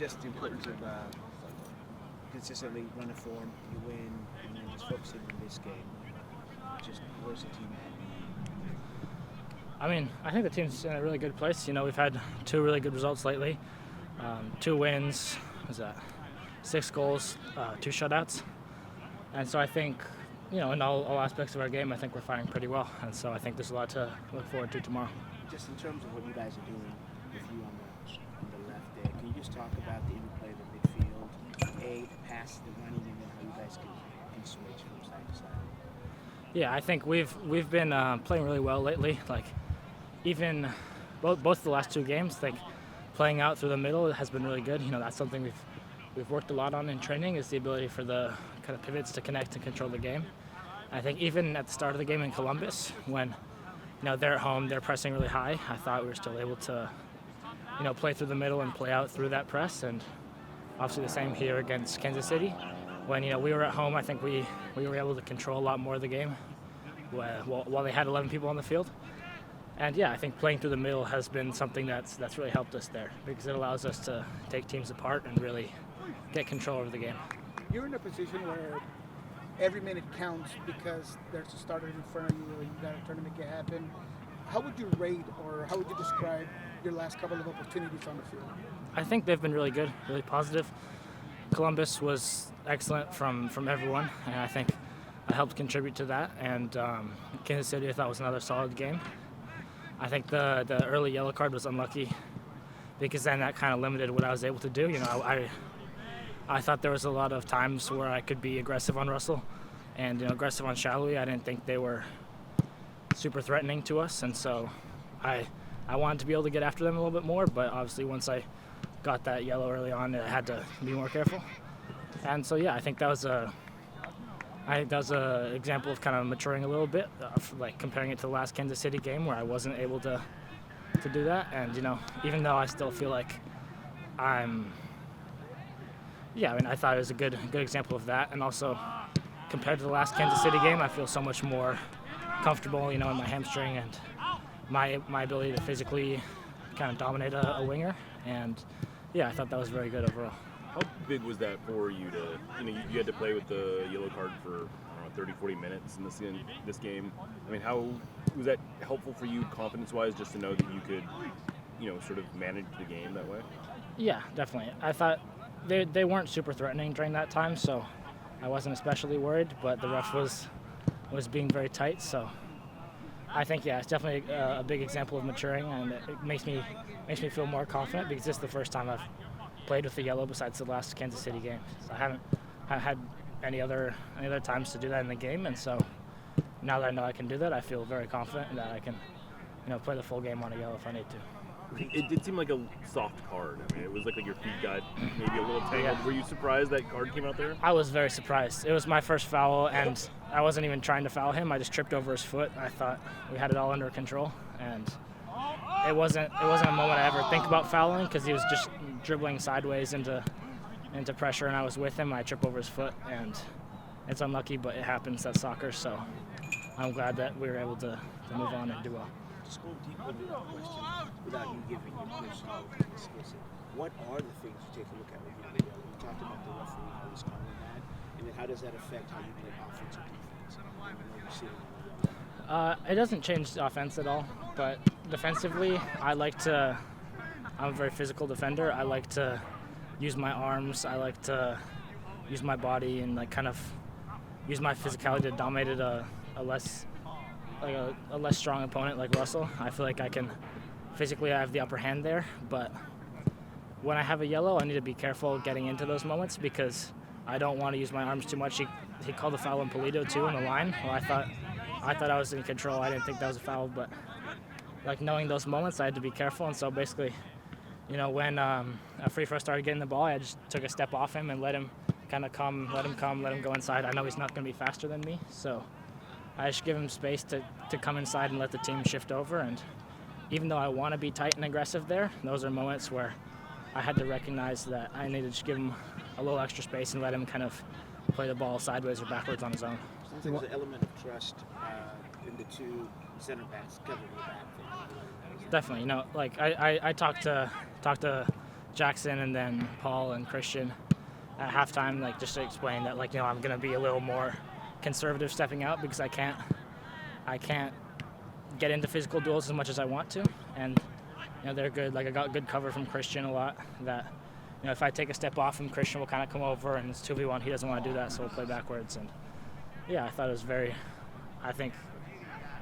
just the importance of consistently running form, you win, and then just focusing on this game. Just where's the team at? I mean, I think the team's in a really good place. You know, we've had 2 really good results lately. 2 wins, what is that? 6 goals, 2 shutouts. And so I think, you know, in all aspects of our game, I think we're firing pretty well. And so I think there's a lot to look forward to tomorrow. Just in terms of what you guys are doing with you on the left there, can you just talk about the interplay of the midfield, the pass, the running, and then how you guys can switch from side to side? Yeah, I think we've been playing really well lately. Like, even both the last 2 games, like playing out through the middle has been really good. You know, that's something we've worked a lot on in training, is the ability for the kind of pivots to connect and control the game. I think even at the start of the game in Columbus, when, you know, they're at home, they're pressing really high, I thought we were still able to, you know, play through the middle and play out through that press. And obviously the same here against Kansas City. When, you know, we were at home, I think we were able to control a lot more of the game while they had 11 people on the field. And yeah, I think playing through the middle has been something that's really helped us there, because it allows us to take teams apart and really get control over the game. You're in a position where every minute counts because there's a starter in front of you and you got to try to make it happen. How would you rate, or how would you describe your last couple of opportunities on the field? I think they've been really good, really positive. Columbus was excellent from everyone, and I think I helped contribute to that. And Kansas City, I thought, was another solid game. I think the early yellow card was unlucky, because then that kind of limited what I was able to do. You know, I thought there was a lot of times where I could be aggressive on Russell and, you know, aggressive on Shalhoub. I didn't think they were super threatening to us, and so I wanted to be able to get after them a little bit more. But obviously, once I got that yellow early on, I had to be more careful. And so yeah, I think that was a example of kind of maturing a little bit, like comparing it to the last Kansas City game where I wasn't able to do that. And, you know, even though I still feel like I thought it was a good example of that. And also, compared to the last Kansas City game, I feel so much more comfortable, you know, in my hamstring and my ability to physically kind of dominate a winger. And yeah, I thought that was very good overall. How big was that for you to, you know, you had to play with the yellow card for 30, 40 minutes in this game. I mean, how was that helpful for you confidence-wise, just to know that you could, you know, sort of manage the game that way? Yeah, definitely. I thought they weren't super threatening during that time, so I wasn't especially worried, but the ref was being very tight, so I think, yeah, it's definitely a big example of maturing, and it makes me feel more confident, because this is the first time I've played with the yellow besides the last Kansas City game. So I haven't had any other times to do that in the game, and so now that I know I can do that, I feel very confident that I can, you know, play the full game on a yellow if I need to. It did seem like a soft card. I mean, it was like your feet got maybe a little tangled. Yeah. Were you surprised that card came out there? I was very surprised. It was my first foul, and I wasn't even trying to foul him. I just tripped over his foot. I thought we had it all under control, and it wasn't a moment I ever think about fouling, because he was just dribbling sideways into pressure, and I was with him. I trip over his foot, and it's unlucky, but it happens. That's soccer, so I'm glad that we were able to move on and do well. Just go deep into that question without you giving your personal skill set. What are the things you take a look at with you? You talked about the referee, how he's calling that, and then how does that affect how you play offense or defense? I know you're seeing It doesn't change the offense at all, but defensively, I'm a very physical defender. I like to use my arms. I like to use my body and, like, kind of use my physicality to dominate a less strong opponent like Russell. I feel like I have the upper hand there, but when I have a yellow, I need to be careful getting into those moments, because I don't want to use my arms too much. He called a foul on Polito too on the line. Well, I thought I was in control. I didn't think that was a foul, but like, knowing those moments, I had to be careful. And so basically, you know, when a free throw started getting the ball, I just took a step off him and let him kind of come, let him go inside. I know he's not going to be faster than me, so I just give him space to come inside and let the team shift over. And even though I want to be tight and aggressive there, those are moments where I had to recognize that I needed to just give him a little extra space and let him kind of play the ball sideways or backwards on his own. Sounds like there's an element of trust in the two center backs covering the back there. Definitely, you know, like I talked to Jackson and then Paul and Christian at halftime, like just to explain that, like, I'm going to be a little more conservative stepping out because I can't get into physical duels as much as I want to, and they're good. Like, I got good cover from Christian a lot. That if I take a step off, and Christian will kind of come over, and it's 2v1. He doesn't want to do that, so we'll play backwards. And yeah, I thought it was I think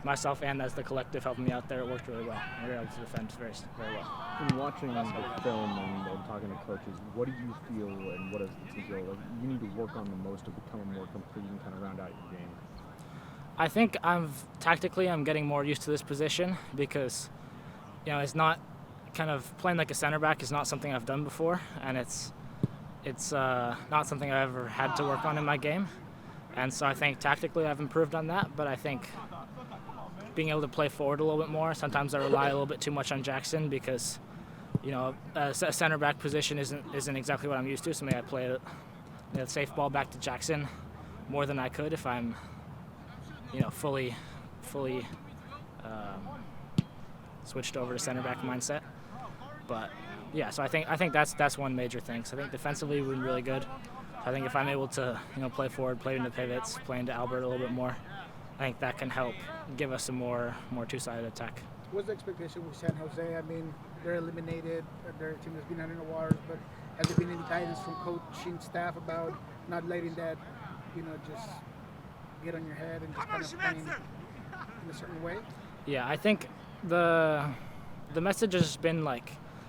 myself and as the collective helping me out there, it worked really well. We were able to defend very, very well. In watching the film and talking to coaches, what do you feel and what does the team feel like you need to work on the most to become a more complete and kind of round out your game? I think I'm getting more used to this position because, it's not kind of playing like a center back is not something I've done before, and it's not something I've ever had to work on in my game. And so I think tactically I've improved on that, but I think being able to play forward a little bit more, sometimes I rely a little bit too much on Jackson because, a center back position isn't exactly what I'm used to, so maybe I play a safe ball back to Jackson more than I could if I'm fully switched over to center back mindset. But yeah, so I think that's one major thing. So I think defensively we've been really good. I think if I'm able to play forward, play into pivots, play into Albert a little bit more, I think that can help give us a more two-sided attack. What's the expectation with San Jose? I mean, they're eliminated. They're a team that's been under the wires, but has there been any guidance from coaching staff about not letting that, just get on your head and just kind of playing in a certain way? Yeah, I think the message has been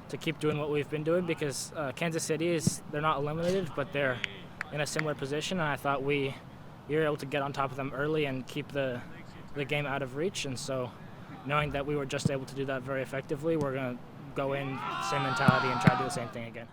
to keep doing what we've been doing because Kansas City they're not eliminated, but they're in a similar position, and I thought we were able to get on top of them early and keep the game out of reach. And so knowing that we were just able to do that very effectively, we're going to go in, same mentality, and try to do the same thing again.